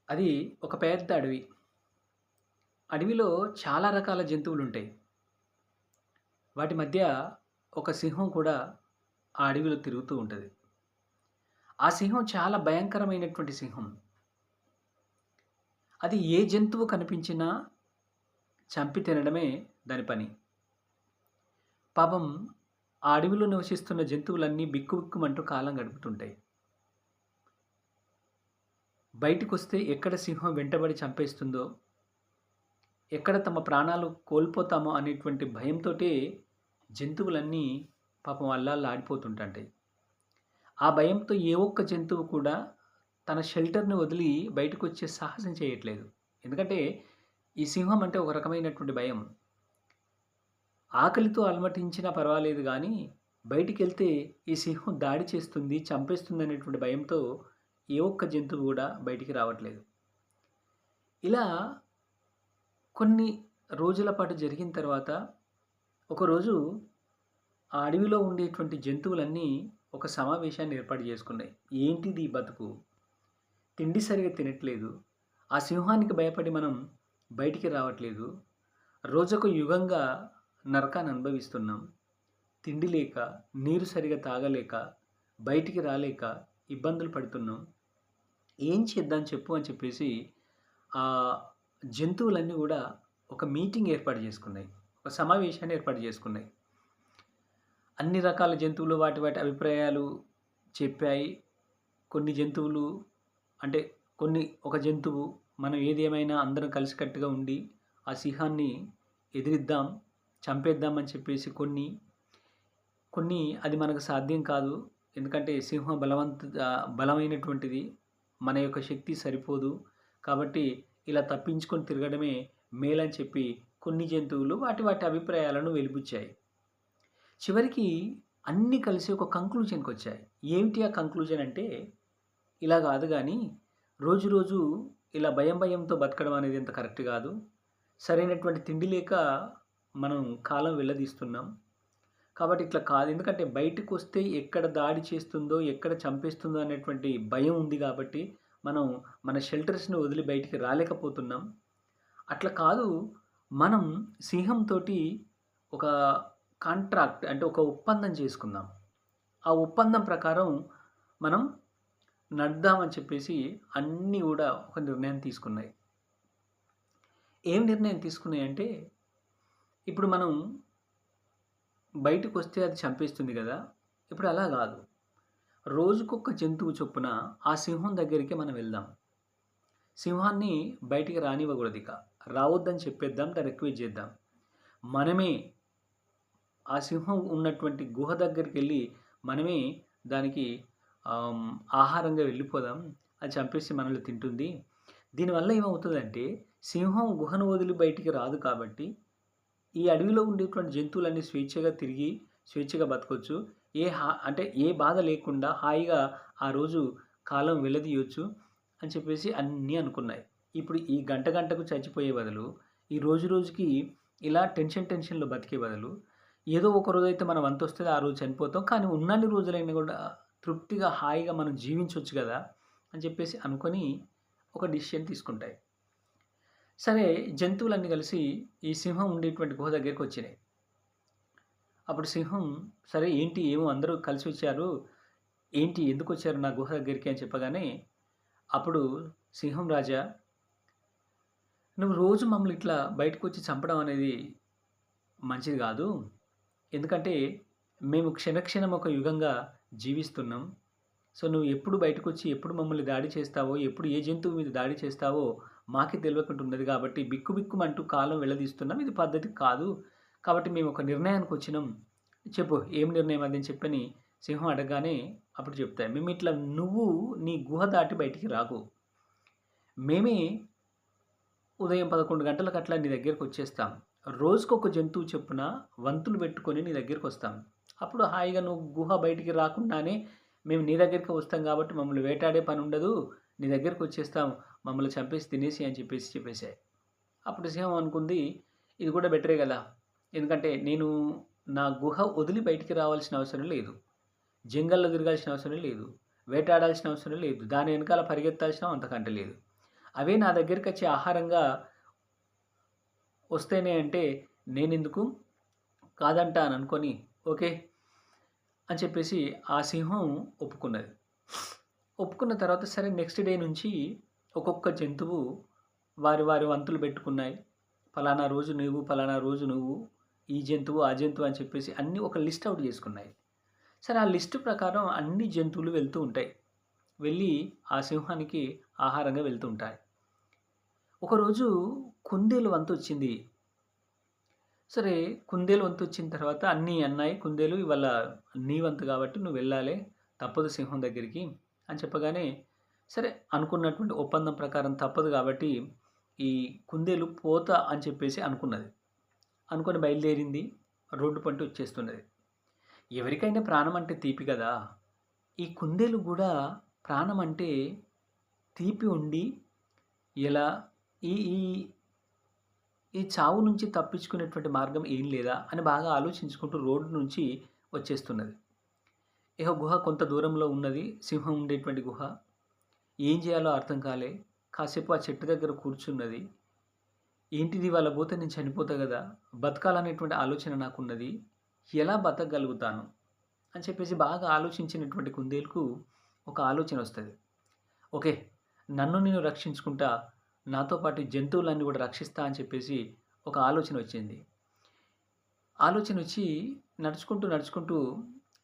అది ఒక పెద్ద అడవి. అడవిలో చాలా రకాల జంతువులుంటాయి. వాటి మధ్య ఒక సింహం కూడా ఆ అడవిలో తిరుగుతూ ఉంటది. ఆ సింహం చాలా భయంకరమైనటువంటి సింహం. అది ఏ జంతువు కనిపించినా చంపి తినడమే దాని పని. పాపం ఆ అడవిలో నివసిస్తున్న జంతువులన్నీ బిక్కుబిక్కుమంటూ కాలం గడుపుతుంటాయి. బయటికొస్తే ఎక్కడ సింహం వెంటబడి చంపేస్తుందో, ఎక్కడ తమ ప్రాణాలు కోల్పోతామో అనేటువంటి భయంతోటే జంతువులన్నీ పాపం అల్లాల్లాడిపోతుంటాంటాయి. ఆ భయంతో ఏ ఒక్క జంతువు కూడా తన షెల్టర్‌ని వదిలి బయటకొచ్చే సాహసం చేయట్లేదు. ఎందుకంటే, ఈ సింహం అంటే ఒక రకమైనటువంటి భయం. ఆకలితో అలమటించినా పర్వాలేదు గానీ, బయటికెళ్తే ఈ సింహం దాడి చేస్తుంది, చంపేస్తుందనేటువంటి భయంతో ఏ ఒక్క జంతువు గూడా బయటికి రావట్లేదు. ఇలా కొన్ని రోజుల పాటు జరిగిన తర్వాత, ఒకరోజు ఆ అడవిలో ఉండేటువంటి జంతువులన్నీ ఒక సమావేశాన్ని ఏర్పాటు చేసుకున్నాయి. ఏంటిది ఈ బతుకు? తిండి సరిగ్గా తినట్లేదు. ఆ సింహానికి భయపడి మనం బయటికి రావట్లేదు. రోజొక యుగంగా నరకాన్ని అనుభవిస్తున్నాం. తిండి లేక, నీరు సరిగ్గా తాగలేక, బయటికి రాలేక ఇబ్బందులు పడుతున్నాం. ఏం చేద్దాం చెప్పు అని చెప్పేసి ఆ జంతువులన్నీ గూడా ఒక మీటింగ్ ఏర్పాటు చేసుకున్నాయి. ఒక సమావేశాన్ని ఏర్పాటు చేసుకున్నాయి. అన్ని రకాల జంతువులు వాటి వాటి అభిప్రాయాలు చెప్పాయి. కొన్ని జంతువులు అంటే ఒక జంతువు మనం ఏదేమైనా అందరం కలిసికట్టుగా ఉండి ఆ సింహాన్ని ఎదిరిద్దాం, చంపేద్దాం అని చెప్పేసి కొన్ని అది మనకు సాధ్యం కాదు. ఎందుకంటే సింహం బలమైనటువంటిది. మన యొక్క శక్తి సరిపోదు. కాబట్టి ఇలా తప్పించుకొని తిరగడమే మేలని చెప్పి కొన్ని జంతువులు వాటి వాటి అభిప్రాయాలను వెలిబుచ్చాయి. చివరికి అన్నీ కలిసి ఒక కంక్లూజన్‌కొచ్చాయి. ఏమిటి ఆ కంక్లూజన్ అంటే, ఇలా గాదు గానీ, రోజు రోజు ఇలా భయంతో బతకడం అనేది అంత కరెక్ట్ గాదు. సరైనటువంటి తిండి లేక మనం కాలం వెళ్లదీస్తున్నాం. కాబట్టి ఇట్లా కాదు. ఎందుకంటే బయటికొస్తే ఎక్కడ దాడి చేస్తుందో, ఎక్కడ చంపేస్తుందో అనేటువంటి భయం ఉంది గాబట్టి, మనం మన షెల్టర్స్‌ని వదిలి బయటికి రాలేకపోతున్నాం. అట్లా కాదు, మనం సింహంతోటి ఒక కాంట్రాక్ట్ అంటే ఒక ఒప్పందం చేసుకుందాం. ఆ ఒప్పందం ప్రకారం మనం నడుద్దామని చెప్పేసి అన్నీ గూడా ఒక నిర్ణయం తీసుకున్నాయి. ఏం నిర్ణయం తీసుకున్నాయంటే, ఇప్పుడు మనం బయటకొస్తే అది చంపేస్తుంది గదా! ఇప్పుడు అలా గాదు. రోజుకొక జంతువు చొప్పున ఆ సింహం దగ్గరికి మనం వెళ్దాం. సింహాన్ని బయటికి రానివ్వకూడదిక. రావద్దని చెప్పేద్దాం, దాన్ని రిక్వెస్ట్ చేద్దాం. మనమే ఆ సింహం ఉన్నటువంటి గుహ దగ్గరికెళ్ళి మనమే దానికి ఆహ్, ఆహారంగా వెళ్ళిపోదాం. అది చంపేసి మనల్ని తింటుంది. దీనివల్ల ఏమవుతదంటే, సింహం గుహను వదిలి బయటికి రాదు కాబట్టి, ఈ అడవిలో ఉండేటువంటి జంతువులన్నీ స్వేచ్ఛగా తిరిగి, స్వేచ్ఛగా బతకొచ్చు. అంటే ఏ బాధ లేకుండా హాయిగా ఆ రోజు కాలం వెళ్లదీయొచ్చు అని చెప్పేసి అన్నీ అనుకున్నాయి. ఇప్పుడు ఈ గంటకు చచ్చిపోయే బదులు, ఈ రోజుకి ఇలా టెన్షన్‌లో బతికే బదులు, ఏదో ఒక రోజైతే మన వంతొస్తది. ఆ రోజు చనిపోతాం. కానీ ఉన్నన్ని రోజులైనా గూడా తృప్తిగా, హాయిగా మనం జీవించొచ్చు గదా! అని చెప్పేసి అనుకోని ఒక డిసిషన్ తీసుకుంటాయి. సరే, జంతువులన్నీ కలిసి ఈ సింహం ఉండేటువంటి గుహ దగ్గరికొచ్చినాయి. అప్పుడు సింహం, సరే ఏంటి ఏమో అందరూ కలిసొచ్చారు. ఏంటి ఎందుకొచ్చారు నా గుహ దగ్గరికి అని చెప్పగానే, అప్పుడు సింహం రాజా, నువ్వు రోజు మమ్మల్ని ఇట్లా బయటకొచ్చి చంపడం అనేది మంచిది గాదు. ఎందుకంటే మేము క్షణక్షణం ఒక యుగంగా జీవిస్తున్నాం. సో, నువ్వు ఎప్పుడు బయటకొచ్చి ఎప్పుడు మమ్మల్ని దాడి చేస్తావో, ఎప్పుడు ఏ జంతువు మీద దాడి చేస్తావో మాకే తెలవకుండా ఉన్నది కాబట్టి బిక్కుబిక్కుమంటూ కాలం వెళ్లదీస్తున్నాం. ఇది పద్ధతి కాదు. కాబట్టి మేము ఒక నిర్ణయానికొచ్చినాం. చెప్పు ఏం నిర్ణయం అది అని చెప్పని సింహం అడగగానే అప్పుడు చెప్తాయి. మేమిట్లా నువ్వు నీ గుహ దాటి బయటికి రాకు. మేమే ఉదయం 11 గంటలకు అట్లా నీ దగ్గరకొచ్చేస్తాం. రోజుకొక జంతువు చొప్పున వంతులు పెట్టుకొని నీ దగ్గరకొస్తాం. అప్పుడు హాయిగా నువ్వు గుహ బయటికి రాకుండానే మేము నీ దగ్గరికే వస్తాం కాబట్టి మమ్మల్ని వేటాడే పనుండదు. నీ దగ్గరకొచ్చేస్తాం. మమ్మల్ని చంపేసి తినేసేయి అని చెప్పేసాయి. అప్పుడు సింహం అనుకుంది, ఇది కూడా బెటరే గదా! ఎందుకంటే నేను నా గుహ వదిలి బయటికి రావాల్సిన అవసరం లేదు. జంగల్‌లో తిరగాల్సిన అవసరం లేదు. వేటాడాల్సిన అవసరం లేదు. దాని వెనకాల పరిగెత్తాల్సిన అంతకంటే లేదు. అవే నా దగ్గరికొచ్చి ఆహారంగా వస్తేనే అంటే నేనెందుకు కాదంటాననుకోని ఓకే అని చెప్పేసి ఆ సింహం ఒప్పుకున్నది. ఒప్పుకున్న తర్వాత సరే నెక్స్ట్ డే నుంచి ఒక్కొక్క జంతువు వారి వంతులు పెట్టుకున్నాయి. పలానా రోజు నువ్వు, పలానా రోజు నువ్వు, ఈ జంతువు, ఆ జంతువు అని చెప్పేసి అన్నీ ఒక లిస్ట్ ఔట్ చేసుకున్నాయి. సరే ఆ లిస్ట్ ప్రకారం అన్ని జంతువులు వెళ్తూ ఉంటాయి. వెళ్ళి ఆ సింహానికి ఆహారంగా వెళ్తూ ఉంటాయి. ఒకరోజు కుందేలు వంతొచ్చింది. సరే కుందేలు వంతొచ్చిన తర్వాత అన్నీ అన్నాయి, కుందేలు ఇవాళ నీ వంతు కాబట్టి నువ్వు వెళ్ళాలి, తప్పదు సింహం దగ్గరికి అని చెప్పగానే సరే అనుకున్నటువంటి ఒప్పందం ప్రకారం తప్పదు కాబట్టి ఈ కుందేలు పోతా అని చెప్పేసి అనుకున్నది. అనుకొని బయలుదేరింది. రోడ్డు పంట వచ్చేస్తున్నది. ఎవరికైనా ప్రాణం అంటే తీపి కదా! ఈ కుందేలు గూడా ప్రాణం అంటే తీపి ఉండి ఎలా ఈ ఈ ఈ చావు నుంచి తప్పించుకునేటువంటి మార్గం ఏం లేదా అని బాగా ఆలోచించుకుంటూ రోడ్డు నుంచి వచ్చేస్తున్నది. ఇహ గుహ కొంత దూరంలో ఉన్నది. సింహం ఉండేటువంటి గుహ. ఏం చేయాలో అర్థం కాలే. కాసేపు ఆ చెట్టు దగ్గర కూర్చున్నది. ఏంటిది ఇవాళ పోతే నేను చనిపోతా గదా! బతకాలనేటువంటి ఆలోచన నాకున్నది. ఎలా బతకగలుగుతాను? అని చెప్పేసి బాగా ఆలోచించినటువంటి కుందేలుకు ఒక ఆలోచనొస్తది. ఓకే. నన్ను నేను రక్షించుకుంటా, నాతో పాటు జంతువులన్నీ కూడా రక్షిస్తా అని చెప్పేసి ఒక ఆలోచనొచ్చింది. ఆలోచనొచ్చి నడుచుకుంటూ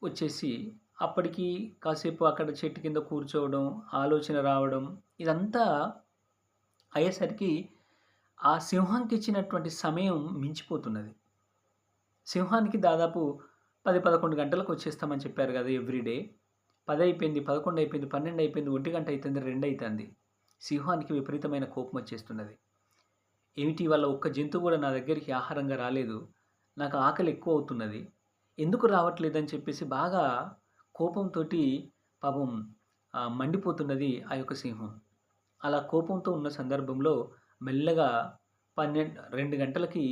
వచ్చేసి అప్పటికి కాసేపు అక్కడ చెట్టు కింద కూర్చోవడం, ఆలోచన రావడం ఇదంతా అయ్యేసరికి ఆ సింహంకిచ్చినటువంటి సమయం మించిపోతున్నది. సింహానికి దాదాపు 10, 11 గంటలకు వచ్చేస్తామని చెప్పారు గదా! ఎవ్రీడే. 10 అయిపోయింది, 11 అయిపోయింది, 12 అయిపోయింది, 1 గంట అయితుంది, 2 అయితంది. సింహానికి విపరీతమైన కోపం వచ్చేస్తున్నది. ఏమిటి ఇవాళ ఒక్క జంతువు గూడా నా దగ్గరికి ఆహారంగా రాలేదు. నాకు ఆకలి ఎక్కువ అవుతున్నది. ఎందుకు రావట్లేదని చెప్పేసి బాగా కోపంతోటి పాపం మండిపోతున్నది ఆ యొక్క సింహం. అలా కోపంతో ఉన్న సందర్భంలో మెల్లగా 2 గంటలకి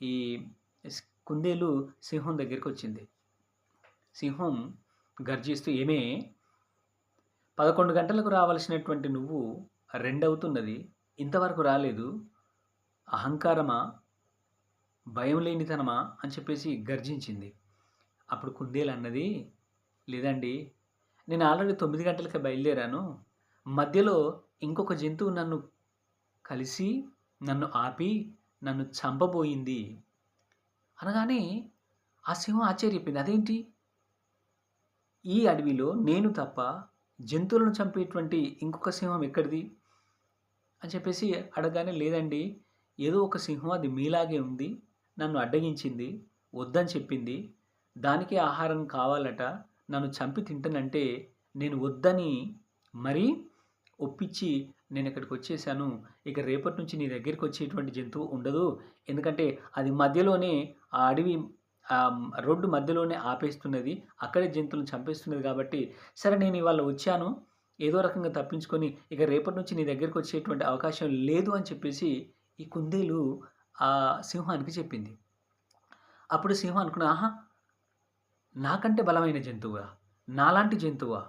ఈ కుందేలు సింహం దగ్గరికొచ్చింది. సింహం గర్జిస్తూ ఏమే 11 గంటలకు రావాల్సినటువంటి నువ్వు 2 అవుతున్నది. ఇంతవరకు రాలేదు. అహంకారమా? భయం లేనితనమా? అని చెప్పేసి గర్జించింది. అప్పుడు కుందేలు అన్నది, లేదండి నేను ఆల్రెడీ 9 గంటలకే బయలుదేరాను. మధ్యలో ఇంకొక జంతువు నన్ను కలిసి, నన్ను ఆపి, నన్ను చంపబోయింది. అనగానే ఆ సింహం ఆశ్చర్యపోయింది. అదేంటి? ఈ అడవిలో నేను తప్ప జంతువులను చంపేటువంటి ఇంకొక సింహం ఎక్కడిది? అని చెప్పేసి అడగగానే లేదండి. ఏదో ఒక సింహం అది మీలాగే ఉంది. నన్ను అడ్డగించింది. వద్దని చెప్పింది. దానికే ఆహారం కావాలట. నన్ను చంపి తింటనంటే నేను వద్దని మరీ ఒప్పించి నేనిక్కడికొచ్చేసాను. ఇక రేపటి నుంచి నీ దగ్గరికొచ్చేటువంటి జంతువు ఉండదు. ఎందుకంటే అది మధ్యలోనే ఆ అడవి రోడ్డు మధ్యలోనే ఆపేస్తున్నది. అక్కడే జంతువులను చంపేస్తున్నది కాబట్టి, సరే నేను ఇవాళ వచ్చాను. ఏదో రకంగా తప్పించుకొని ఇక రేపటి నుంచి నీ దగ్గరికొచ్చేటువంటి అవకాశం లేదు అని చెప్పేసి ఈ కుందేలు ఆ సింహానికి చెప్పింది. అప్పుడు సింహం అనుకున్నది, ఆహా! నాకంటే బలమైన జంతువా? నాలాంటి జంతువా?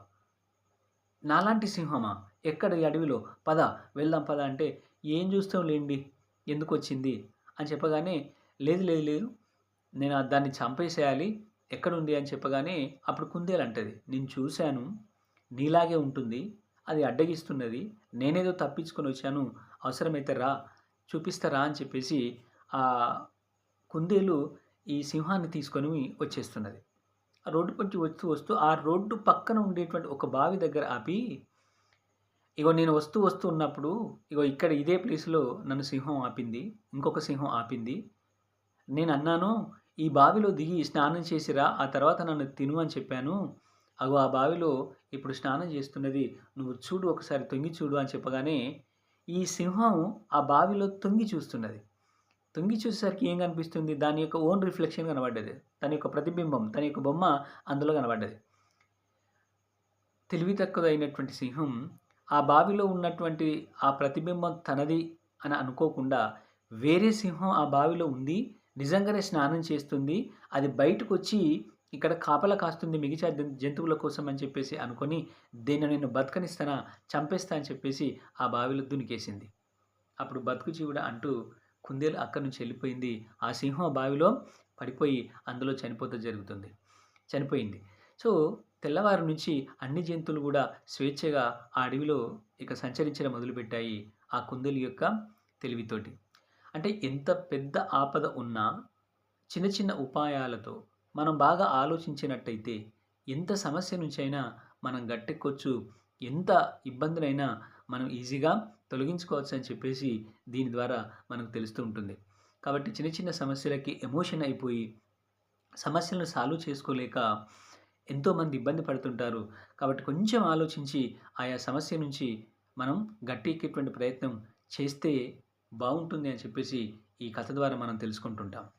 నాలాంటి సింహమా? ఎక్కడ ఈ అడవిలో? పద వెళ్దాం పద అంటే, ఏం చూస్తాం లెండి ఎందుకొచ్చింది అని చెప్పగానే, లేదు లేదు లేదు నేను దాన్ని చంపేసేయాలి. ఎక్కడుంది అని చెప్పగానే అప్పుడు కుందేలు అంటది, నేను చూశాను. నీలాగే ఉంటుంది. అది అడ్డగిస్తున్నది. నేనేదో తప్పించుకొని వచ్చాను. అవసరమైతే రా, చూపిస్తా రా అని చెప్పేసి ఆ కుందేలు ఈ సింహాన్ని తీసుకొని వచ్చేస్తున్నది. ఆ రోడ్డు నుంచి వస్తూ ఆ రోడ్డు పక్కన ఉండేటువంటి ఒక బావి దగ్గర ఆపి, ఇగో నేను వస్తూ ఉన్నప్పుడు ఇగో ఇక్కడ ఇదే ప్లేస్‌లో నన్ను సింహం ఆపింది. ఇంకొక సింహం ఆపింది. నేనన్నాను, ఈ బావిలో దిగి స్నానం చేసిరా, ఆ తర్వాత నన్ను తిను అని చెప్పాను. అగో ఆ బావిలో ఇప్పుడు స్నానం చేస్తున్నది. నువ్వు చూడు ఒకసారి తొంగి చూడు అని చెప్పగానే, ఈ సింహం ఆ బావిలో తొంగి చూస్తున్నది. తొంగి చూసేసరికి ఏం కనిపిస్తుంది? దాని యొక్క ఓన్ రిఫ్లెక్షన్ కనబడ్డది. తన యొక్క ప్రతిబింబం, తన యొక్క బొమ్మ అందులో కనబడ్డది. తెలివి తక్కువదైనటువంటి సింహం ఆ బావిలో ఉన్నటువంటి ఆ ప్రతిబింబం తనది అని అనుకోకుండా, వేరే సింహం ఆ బావిలో ఉంది. నిజంగానే స్నానం చేస్తుంది. అది బయటకొచ్చి ఇక్కడ కాపలా కాస్తుంది మిగతా జంతువుల కోసం అని చెప్పేసి అనుకోని, దీన్ని నేను బతకనిస్తానా? చంపేస్తా అని చెప్పేసి ఆ బావిలో దునికేసింది. అప్పుడు బతుకు జీవుడ అంటూ కుందేలు అక్కడి నుంచి వెళ్ళిపోయింది. ఆ సింహం ఆ బావిలో పడిపోయి అందులో చనిపోయింది. సో, తెల్లవారి నుంచి అన్ని జంతువులు గూడా స్వేచ్ఛగా ఆ అడవిలో ఇక సంచరించడం మొదలుపెట్టాయి. ఆ కుందేలు యొక్క తెలివితోటి. అంటే ఎంత పెద్ద ఆపద ఉన్నా చిన్న చిన్న ఉపాయాలతో మనం బాగా ఆలోచించినట్టయితే ఎంత సమస్య నుంచైనా మనం గట్టెక్కొచ్చు. ఎంత ఇబ్బందులైనా మనం ఈజీగా తొలగించుకోవచ్చు అని చెప్పేసి దీని ద్వారా మనకు తెలుస్తూ ఉంటుంది. కాబట్టి చిన్న చిన్న సమస్యలకి ఎమోషన్ అయిపోయి సమస్యలను సాల్వ్ చేసుకోలేక ఎంతోమంది ఇబ్బంది పడుతుంటారు. కాబట్టి కొంచెం ఆలోచించి ఆయా సమస్య నుంచి మనం గట్టెక్కేటువంటి ప్రయత్నం చేస్తే బావుంటుంది అని చెప్పేసి ఈ కథ ద్వారా మనం తెలుసుకుంటుంటాం.